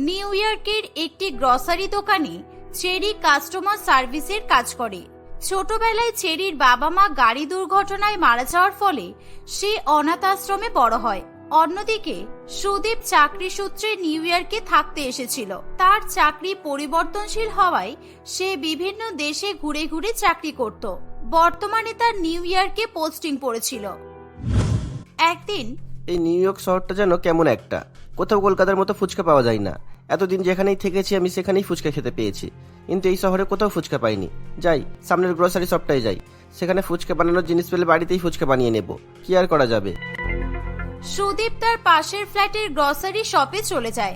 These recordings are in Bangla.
নিউ ইয়র্কের একটি গ্রসারি দোকানে চেরি কাস্টমার সার্ভিসের কাজ করে। ছোটবেলায় চেরির বাবা মা গাড়ি দুর্ঘটনায় মারা যাওয়ার ফলে সে অনাথ আশ্রমে বড় হয়। অন্যদিকে সুদীপ চাকরি সূত্রে নিউ ইয়র্কে থাকতে এসেছিল। তার চাকরি পরিবর্তনশীল হওয়ায় সে বিভিন্ন দেশে ঘুরে ঘুরে চাকরি করত। বর্তমানে তার নিউ ইয়র্কে পোস্টিং পড়েছিল। একদিন এই নিউ ইয়র্ক শহরটা যেন কেমন একটা, কোথাও কলকাতার মতো ফুচকা পাওয়া যায় না। এতদিন যেখানেই থেকেছি আমি সেখানেই ফুচকা খেতে পেয়েছি, কিন্তু এই শহরে কোথাও ফুচকা পাইনি। যাই সামনের গ্রোসারি শপটায় যাই, সেখানে ফুচকা বানানোর জিনিস পেলে বাড়িতেই ফুচকা বানিয়ে নেব। কি আর করা যাবে। সুদীপ তার পাশের ফ্ল্যাটের গ্রসারি শপে চলে যায়।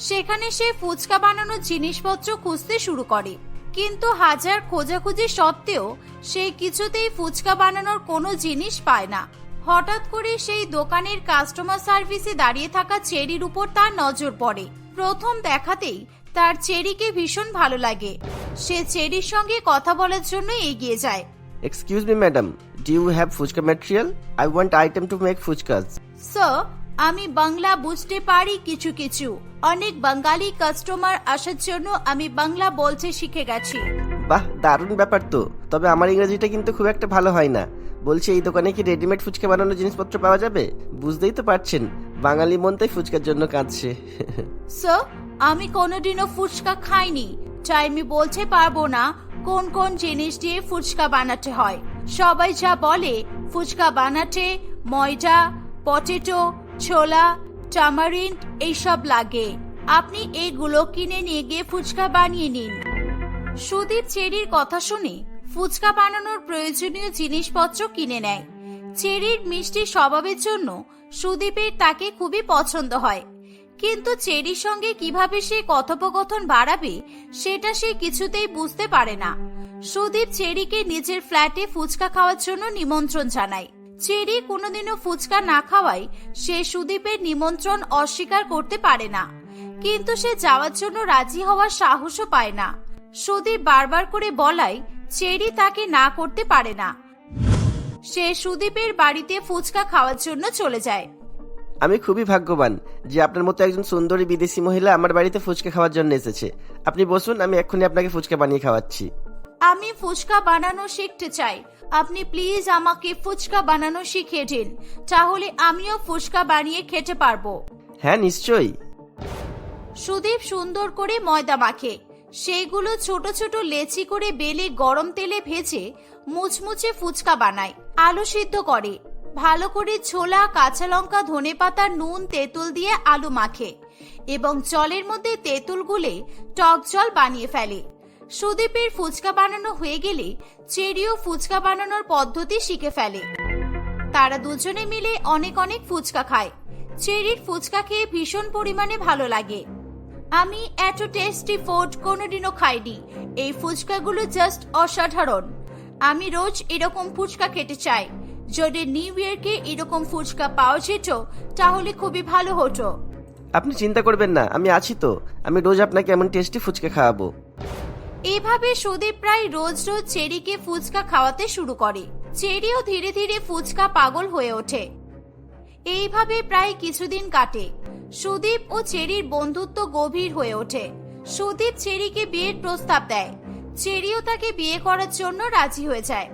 সেখানে সে ফুচকা বানানোর জিনিসপত্র খুঁজতে শুরু করে, কিন্তু হাজার খোঁজাখুঁজি সত্ত্বেও সে কিছুতেই ফুচকা বানানোর কোনো জিনিস পায় না। হঠাৎ করে সেই দোকানের কাস্টমার সার্ভিসে দাঁড়িয়ে থাকা চেরির উপর তার নজর পড়ে। প্রথম দেখাতেই তার চেরিকে ভীষণ ভালো লাগে। সে চেরির সঙ্গে কথা বলার জন্য এগিয়ে যায়। Excuse me madam, do you have fuchka material? I want item to make fuchkas. Sir, আমি বাংলা বুঝতে পারি কিছু কিছু। অনেক বাঙালি কাস্টমার আসার জন্য আমি বাংলা বলতে শিখে গেছি। বাহ, দারুণ ব্যাপার তো। তবে আমার ইংরেজিটা কিন্তু খুব একটা ভালো হয় না। বলছি, এই দোকানে কি রেডিমেড ফুচকা বানানোর জিনিসপত্র পাওয়া যাবে? বুঝতেই তো পারছেন, বাঙালি মন তাই ফুচকার জন্য কাঁদছে। স্যার, আমি কোনোদিনও ফুচকা খাইনি, তাই আমি বলতে পারবো না কোন কোন জিনিস দিয়ে ফুচকা বানাতে হয়। সবাই যা বলে ফুচকা বানাতে ময়দা, পটেটো, ছোলা, টামারিন্ড এইসব লাগে। আপনি এগুলো কিনে নিয়ে গিয়ে ফুচকা বানিয়ে নিন। সুদীপ চেরির কথা শুনে ফুচকা বানানোর প্রয়োজনীয় জিনিসপত্র কিনে নেয়। চেরির মিষ্টি স্বভাবের জন্য সুদীপের তাকে খুবই পছন্দ হয়, কিন্তু চেরির সঙ্গে কিভাবে সে কথোপকথন বাড়াবে সেটা সে কিছুতেই বুঝতে পারে না। সুদীপ চেরিকে নিজের ফ্ল্যাটে ফুচকা খাওয়ার জন্য নিমন্ত্রণ জানায়। চেরি কোনোদিনও ফুচকা না খাওয়ায় সে সুদীপের নিমন্ত্রণ অস্বীকার করতে পারে না, কিন্তু সে যাওয়ার জন্য রাজি হওয়ার সাহসও পায় না। সুদীপ বারবার করে বলায় চেরি তাকে না করতে পারে না। সে সুদীপের বাড়িতে ফুচকা খাওয়ার জন্য চলে যায়। আমি খুবই ভাগ্যবান যে আপনার মতো একজন সুন্দরী বিদেশি মহিলা আমার বাড়িতে ফুচকা খাওয়ার জন্য এসেছে। আপনি বসুন, আমি এক্ষুনি আপনাকে ফুচকা বানিয়ে খাওয়াচ্ছি। আমি ফুচকা বানানো শিখতে চাই। আপনি প্লিজ আমাকে ফুচকা বানানো শিখিয়ে দিন, তাহলে আমিও ফুচকা বানিয়ে খেতে পারবো। হ্যাঁ, নিশ্চয়ই। সুদীপ সুন্দর করে ময়দা মাখে, সেইগুলো ছোট ছোট লেচি করে বেলে গরম তেলে ভেজে মুচমুচে ফুচকা বানায়। আলু সিদ্ধ করে, ভালো করে ছোলা, কাঁচা লঙ্কা, ধনেপাতা, নুন, তেঁতুল দিয়ে আলু মাখে এবং জলের মধ্যে তেঁতুল গুলে টক জল বানিয়ে ফেলে। সুদীপের ফুচকা বানানো হয়ে গেলে চেরিও ফুচকা বানানোর পদ্ধতি শিখে ফেলে। তারা দুজনে মিলে অনেক অনেক ফুচকা খায়। চেরির ফুচকা খেয়ে ভীষণ পরিমাণে ভালো লাগে। আমি এত টেস্টি ফুড কোনোদিনও খাইনি। এই ফুচকাগুলো জাস্ট অসাধারণ। আমি রোজ এরকম ফুচকা খেতে চাই। যদি নিউ ইয়র্কে এরকম ফুচকা পাওয়া যেত তাহলে খুবই ভালো হতো। আপনি চিন্তা করবেন না, আমি আছি তো। আমি রোজ আপনাকে এমন টেস্টি ফুচকা খাওয়াবো। এভাবে সুদীপ প্রায় রোজ রোজ চেরিকে ফুচকা খাওয়াতে শুরু করে। চেরিও ধীরে ধীরে ফুচকা পাগল হয়ে ওঠে। এইভাবে প্রায় কিছুদিন কাটে। সুদীপ ও চেরির বন্ধুত্ব গভীর হয়ে ওঠে। সুদীপ চেরিকে বিয়ের প্রস্তাব দেয়। চেরিও তাকে বিয়ে করার জন্য রাজি হয়ে যায়।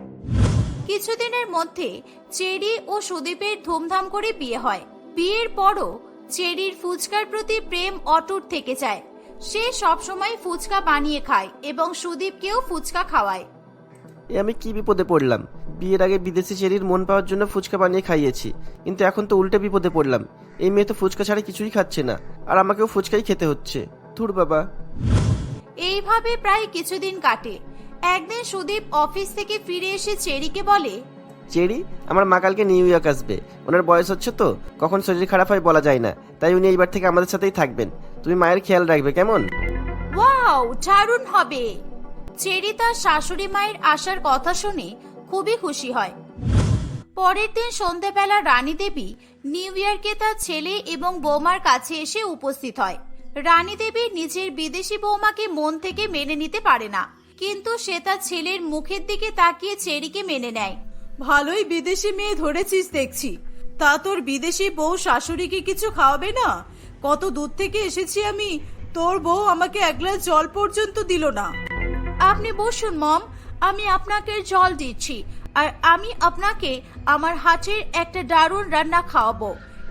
কিছুদিনের মধ্যে চেরি ও সুদীপের ধুমধাম করে বিয়ে হয়। বিয়ের পরও চেরির ফুচকার প্রতি প্রেম অটুট থেকে যায়। সে সবসময় ফুচকা বানিয়ে খায় এবং সুদীপকেও ফুচকা খাওয়ায়। এ আমি কি বিপদে পড়লাম। বিয়ের আগে বিদেশি চেরির মন পাওয়ার জন্য ফুচকা বানিয়ে খাইয়েছি, কিন্তু এখন তো উল্টে বিপদে পড়লাম। এই মেয়ে তো ফুচকা ছাড়া কিছুই খাচ্ছে না, আর আমাকেও ফুচকাই খেতে হচ্ছে। ধুর বাবা। এইভাবে প্রায় কিছুদিন কাটে। একদিন সুদীপ অফিস থেকে ফিরে এসে চেরিকে বলে, চেরি, আমার মা কালকে নিউ ইয়র্ক আসবে। ওনার বয়স হচ্ছে তো, কখন শরীর খারাপ হয় বলা যায় না, তাই উনি এইবার থেকে আমাদের সাথেই থাকবেন। তুমি মায়ের খেয়াল রাখবে, কেমন? ওয়াও, দারুণ হবে। চেরি তার শাশুড়ি মায়ের আসার কথা শুনে খুবই খুশি হয়। পরের দিন সন্ধ্যাবেলা রানী দেবী নিউ ইয়র্কে তার ছেলে এবং বৌমার কাছে এসে উপস্থিত হয়। রানী দেবী নিজের বিদেশি বৌমাকে মন থেকে মেনে নিতে পারে না, কিন্তু সে তার ছেলের মুখের দিকে তাকিয়ে চেরিকে মেনে নেয়। ভালোই বিদেশি মেয়ে ধরেছিস দেখছি। তা তোর বিদেশি বউ শাশুড়িকে কিছু খাওয়াবে না? কত দূর থেকে এসেছি আমি, তোর বউ আমাকে এক গ্লাস জল পর্যন্ত দিল না। আপনি বসুন মম, আমি আপনাকে জল দিচ্ছি। আর আমি আপনাকে আমার হাতের একটা দারুণ রান্না খাওয়াবো,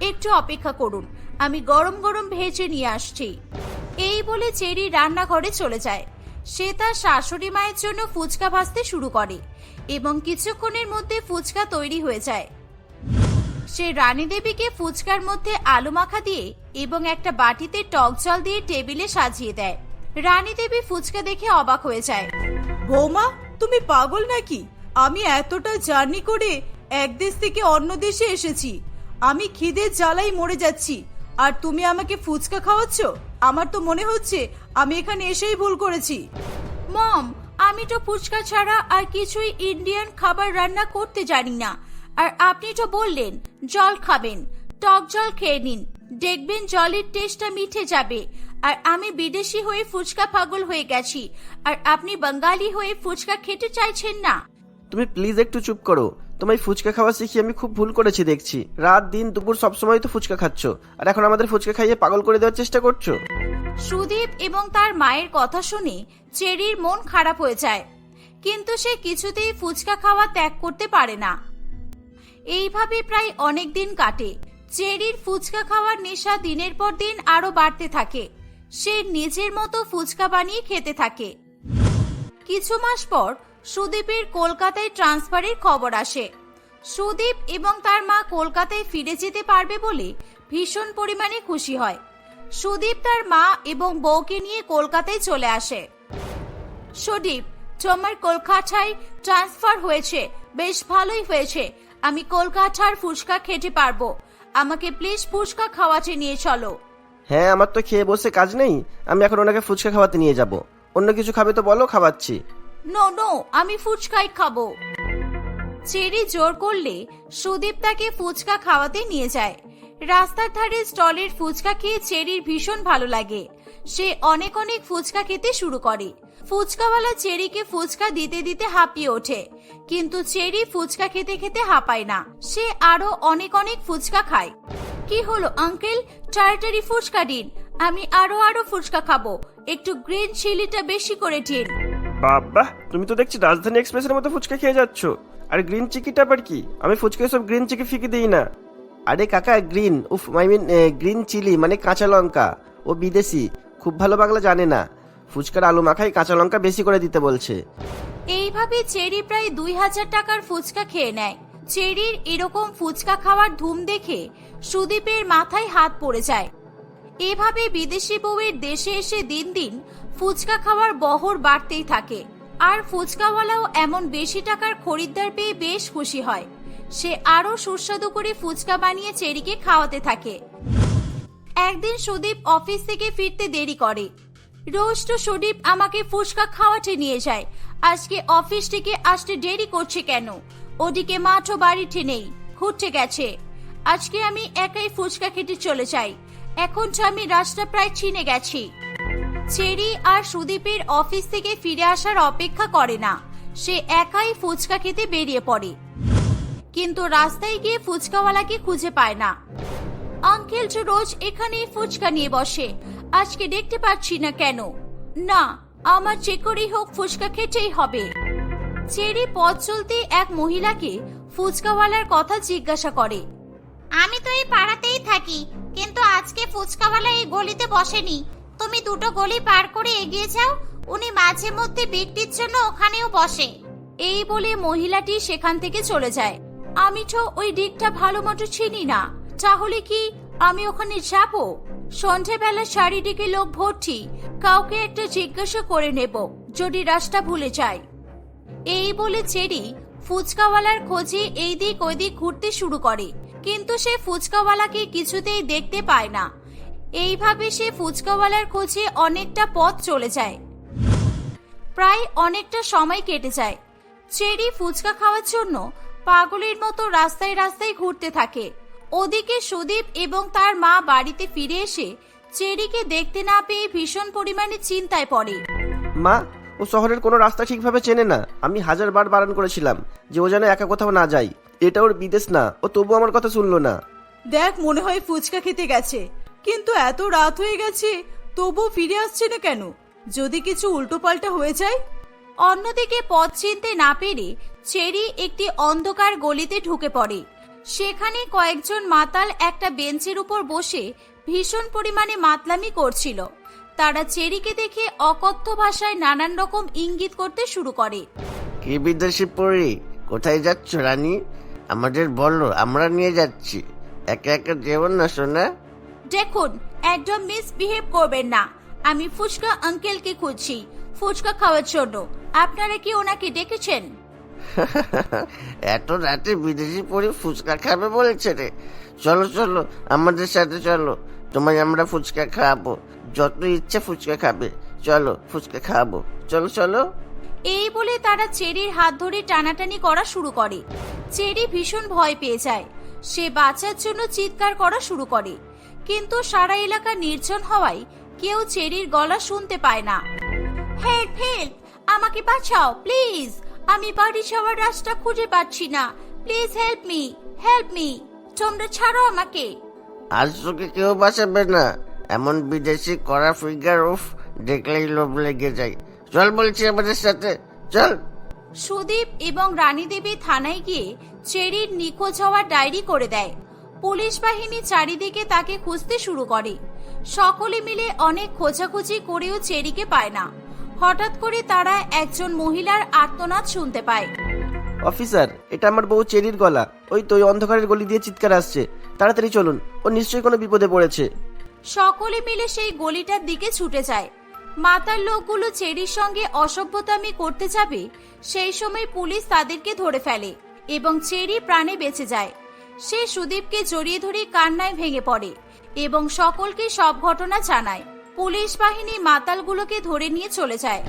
একটু অপেক্ষা করুন, আমি গরম গরম ভেজে নিয়ে আসছি। এই বলে চেরি রান্নাঘরে চলে যায়। সে তার শাশুড়ি মায়ের জন্য ফুচকা ভাজতে শুরু করে এবং কিছুক্ষণের মধ্যে ফুচকা তৈরি হয়ে যায়। সে রানী দেবীকে ফুচকার মধ্যে আলু মাখা দিয়ে এবং একটা বাটিতে টক জল দিয়ে টেবিলে সাজিয়ে দেয়। রানী দেবী ফুচকা দেখে অবাক হয়ে যায়। বৌমা, তুমি পাগল নাকি? আমি এতটা জার্নি করে এক দেশ থেকে অন্য দেশে এসেছি, আমি খিদের জ্বালাই মরে যাচ্ছি, আর তুমি আমাকে ফুচকা খাওয়াচ্ছ? আমার তো মনে হচ্ছে আমি এখানে এসেই ভুল করেছি। মম, আমি তো ফুচকা ছাড়া আর কিছুই ইন্ডিয়ান খাবার রান্না করতে জানি না। আর আপনি তো বললেন জল খাবেন, টক জল খেয়ে নিন, দেখবেন জলের টেস্টটা মিঠে যাবে। আর আমি বিদেশি হয়ে ফুচকা পাগল হয়ে গেছি, আর আপনি বাঙালি হয়ে ফুচকা খেতে চাইছেন না। তুমি প্লিজ একটু চুপ করো। তোমায় ফুচকা খাওয়া শিখিয়ে আমি খুব ভুল করেছি দেখছি। রাত দিন দুপুর সবসময় তো ফুচকা খাচ্ছ, আর এখন আমাদের ফুচকা খাইয়ে পাগল করে দেওয়ার চেষ্টা করছো। সুদীপ এবং তার মায়ের কথা শুনে চেরির মন খারাপ হয়ে যায়, কিন্তু সে কিছুতেই ফুচকা খাওয়া ত্যাগ করতে পারে না। এইভাবে প্রায় অনেক দিন কাটে। চেরির ফুচকা খাওয়ার নেশা দিনের পর দিন আরো বাড়তে থাকে। সে নিজের মতো ফুচকা বানিয়ে খেতে থাকে। কিছু মাস পর সুদীপের কলকাতায় ট্রান্সফারের খবর আসে। সুদীপ এবং তার মা কলকাতায় ফিরে যেতে পারবে বলে ভীষণ পরিমাণে খুশি হয়। সুদীপ তার মা এবং বউকে নিয়ে কলকাতায় চলে আসে। সুদীপ, তোমার কলকাতায় ট্রান্সফার হয়েছে, বেশ ভালোই হয়েছে। আমি কলকাতার ফুচকা খেতে পারবো, আমাকে প্লিজ ফুচকা খাওয়াতে নিয়ে চলো। হ্যাঁ, আমার তো খেয়ে বসে কাজ নেই, আমি এখন ওনাকে ফুচকা খাওয়াতে নিয়ে যাব। অন্য কিছু খাবে তো বলো, খাওয়াচ্ছি। নো নো, আমি ফুচকাই খাবো। চেরি জোর করলে সুদীপ তাকে ফুচকা খাওয়াতে নিয়ে যায়। রাস্তার ধারে স্টলের ফুচকা খেয়ে চেরির ভীষণ ভালো লাগে। সে অনেক অনেক ফুচকা খেতে শুরু করে। ফুচকাওয়ালা চেরিকে ফুচকা দিতে দিতে হাঁপিয়ে ওঠে, কিন্তু চেরি ফুচকা খেতে খেতে হাঁপায় না। সে আরো অনেক অনেক ফুচকা খায়। কি হলো আঙ্কেল, তাড়াতাড়ি ফুচকা দিন, আমি আরো ফুচকা খাবো, একটু গ্রিন চিলিটা বেশি করে দিন। বাবা, তুমি তো দেখছি রাজধানী এক্সপ্রেসের মতো ফুচকা খেয়ে যাচ্ছ। আর গ্রিন চিকিটা আবার কি? আমি ফুচকায় সব গ্রিন চিকি ফিকে দিই না। আরে কাকা, গ্রিন, উফ আই মিন গ্রিন চিলি মানে কাঁচা লঙ্কা। ও বিদেশি, খুব ভালো বাংলা জানে না। ফুচকার আলু মাখাই কাঁচা লঙ্কা বেশি করে দিতে বলছে। এইভাবে চেরি প্রায় 2000 টাকার ফুচকা খেয়ে নেয়। চেরির এরকম ফুচকা খাওয়ার ধুম দেখে সুদীপের মাথায় হাত পড়ে যায়। এভাবে বিদেশি বউয়ের দেশে এসে দিন দিন ফুচকা খাওয়ার বহর বাড়তেই থাকে। আর ফুচকাওয়ালাও এমন বেশি টাকার খরিদ্দার পেয়ে বেশ খুশি হয়। সে আরো সুস্বাদু করে ফুচকা বানিয়ে চেরিকে খাওয়াতে থাকে। একদিন সুদীপ অফিস থেকে ফিরতে দেরি করে। রোজ তো সুদীপ আমাকে ফুচকা খাওয়াতে নিয়ে যায়, আজকে অফিস থেকে আসতে দেরি করছে কেন? ওদিকে মাঠও বাড়িতে নেই, ঘুরতে গেছে। আজকে আমি একাই ফুচকা খেতে চলে যাই, এখন তো আমি রাস্তা প্রায় চিনে গেছি। চেরি আর সুদীপের অফিস থেকে ফিরে আসার অপেক্ষা করে না, সে একাই ফুচকা খেতে বেরিয়ে পড়ে। কিন্তু রাস্তায় গিয়ে ফুচকাওয়ালাকে খুঁজে পায় না। আঙ্কেল তো রোজ এখানেই ফুচকা নিয়ে বসে, আজকে দেখতে পাচ্ছি না কেন? না, আমার যে করেই হোক ফুচকা খেতেই হবে। চেরি পথ চলতে এক মহিলাকে ফুচকাওয়ালার কথা জিজ্ঞাসা করে। আমি তো এই পাড়াতেই থাকি, কিন্তু আজকে ফুচকাওয়ালা এই গলিতে বসেনি। তুমি দুটো গলি পার করে এগিয়ে যাও, উনি মাঝে মধ্যে বিক্রির জন্য ওখানেও বসে। এই বলে মহিলাটি সেখান থেকে চলে যায়। আমি তো ওই দিকটা ভালো মতো চিনি না, তাহলে কি আমি ওখানে যাব? সন্ধ্যাবেলা চারিদিকে লোক ভর্তি, কাউকে একটা জিজ্ঞাসা করে নেব যদি রাস্তা ভুলে যায়। এই বলে চেরি ফুচকাওয়ালার খোঁজে এই দিক ওই দিক ঘুরতে শুরু করে, কিন্তু সে ফুচকাওয়ালাকে কিছুতেই দেখতে পায় না। এইভাবে সে ফুচকাওয়ালার খোঁজে অনেকটা পথ চলে যায়। প্রায় অনেকটা সময় কেটে যায়। চেরি ফুচকা খাওয়ার জন্য পাগলের মতো রাস্তায় রাস্তায় ঘুরতে থাকে। ওদিকে সুদীপ এবং তার মা বাড়িতে ফিরে এসে চেরিকে দেখতে না পেয়ে ভীষণ পরিমাণে চিন্তায় পড়ে। মা, ও শহরের কোনো রাস্তা ঠিকভাবে চেনে না। আমি 1000 বার বারণ করেছিলাম যে ও যেন একা কোথাও না যায়। এটা ওর বিদেশ না, ও তবু আমার কথা শুনলো না। দেখ, মনে হয় ফুচকা খেতে গেছে, কিন্তু এত রাত হয়ে গেছে, তবু ফিরে আসছে না কেন? যদি কিছু উল্টোপাল্টা হয়ে যায়? অন্যদিকে পথ চিনতে না পেরে চেরি একটি অন্ধকার গলিতে ঢুকে পড়ে। সেখানে কয়েকজন মাতাল একটা বেঞ্চের উপর বসে ভীষণ পরিমাণে মাতলামি করছিল। তারা চেরিকে দেখে অকথ্য ভাষায় নানান রকম ইঙ্গিত করতে শুরু করে। কি বিদেশি পড়ি, কোথায় যাচ্ছ রানী? আমাদের বলো, আমরা নিয়ে যাচ্ছি। একা একা যেও না সোনা। দেখুন, একদম মিসবিহেভ করবেন না। আমি ফুচকা আঙ্কেলকে খুঁজছি ফুচকা খাওয়ার জন্য। আপনারা কি ওনাকে ডেকেছেন? এত রাতে বিদেশি পড়ি ফুচকা খাবে বলছে রে। চলো চলো, আমাদের সাথে চলো, তোমায় আমরা ফুচকা খাওয়াবো। যত ইচ্ছে ফুচকা খাবে, চলো ফুচকা খাওয়াবো, চলো চলো। এই বলে তারা চেরির হাত ধরে টানাটানি করা শুরু করে। চেরি ভীষণ ভয় পেয়ে যায়। সে বাঁচার জন্য চিৎকার করা শুরু করে, কিন্তু সারা এলাকা নির্জন হওয়ায় কেউ চেরির গলা শুনতে পায় না। হেল্প হেল্প, আমাকে বাঁচাও প্লিজ। আমি বাড়ি যাওয়ার রাস্তা খুঁজে পাচ্ছি না। Please help me, help me. তোমরা ছাড়ো আমাকে। আজ তোকে কেউ বাঁচাবে না। এমন বিদেশি কড়া ফিগার, উফ, দেখলেই লোভ লেগে যায়। চল বলছি আমাদের সাথে, চল। সুদীপ এবং রানী দেবী থানায় গিয়ে চেরির নিখোঁজ হওয়ার ডায়েরি করে দেয়। পুলিশ বাহিনী চারিদিকে তাকে খুঁজতে শুরু করে। সকলে মিলে অনেক খোঁজাখুঁজি করেও চেরিকে পায় না। হঠাৎ করে তারা একজন মহিলার আর্তনাদ শুনতে পায়। অফিসার, এটা আমার বউ চেরির গলা। ওই তো ওই অন্ধকারের গলি দিয়ে চিৎকার আসছে। তাড়াতাড়ি চলুন, ও নিশ্চয়ই কোনো বিপদে পড়েছে। সকলে মিলে সেই গলিটার দিকে ছুটে যায়। মাতার লোকগুলো চেরির সঙ্গে অসভ্যতামি করতে যাবে, সেই সময় পুলিশ তাদেরকে ধরে ফেলে এবং চেরি প্রাণে বেঁচে যায়। সে সুদীপকে জড়িয়ে ধরে কান্নায় ভেঙে পড়ে এবং সকলকে সব ঘটনা জানায়। পুলিশ বাহিনী মাতালগুলোকে ধরে নিয়ে চলে যায়।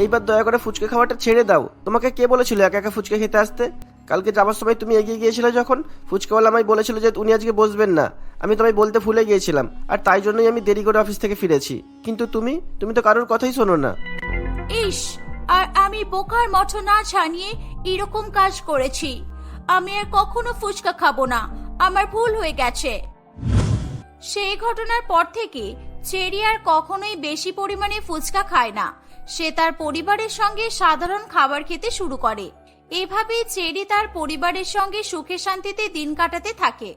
এইবার দয়া করে ফুচকা খাওয়াটা ছেড়ে দাও। তোমাকে কে বলেছিল একা একা ফুচকা খেতে আসতে? কালকে যাওয়ার সময় তুমি এগিয়ে গিয়েছিলে যখন, ফুচকাওয়ালা আমায় বলেছিল যে উনি আজকে বসবেন না। আমি তোমায় বলতে ভুলে গিয়েছিলাম, আর তাই জন্যই আমি দেরি করে অফিস থেকে ফিরেছি। কিন্তু তুমি তো কারোর কথাই শোনো না। ইস, আর আমি বোকার মতো না জানিয়ে এরকম কাজ করেছি। আমি আর কখনো ফুচকা খাবো না, আমার ভুল হয়ে গেছে। সেই ঘটনার পর থেকে চেরি আর কখনোই বেশি পরিমাণে ফুচকা খায় না। সে তার পরিবারের সঙ্গে সাধারণ খাবার খেতে শুরু করে। এভাবেই চেরি তার পরিবারের সঙ্গে সুখে শান্তিতে দিন কাটাতে থাকে।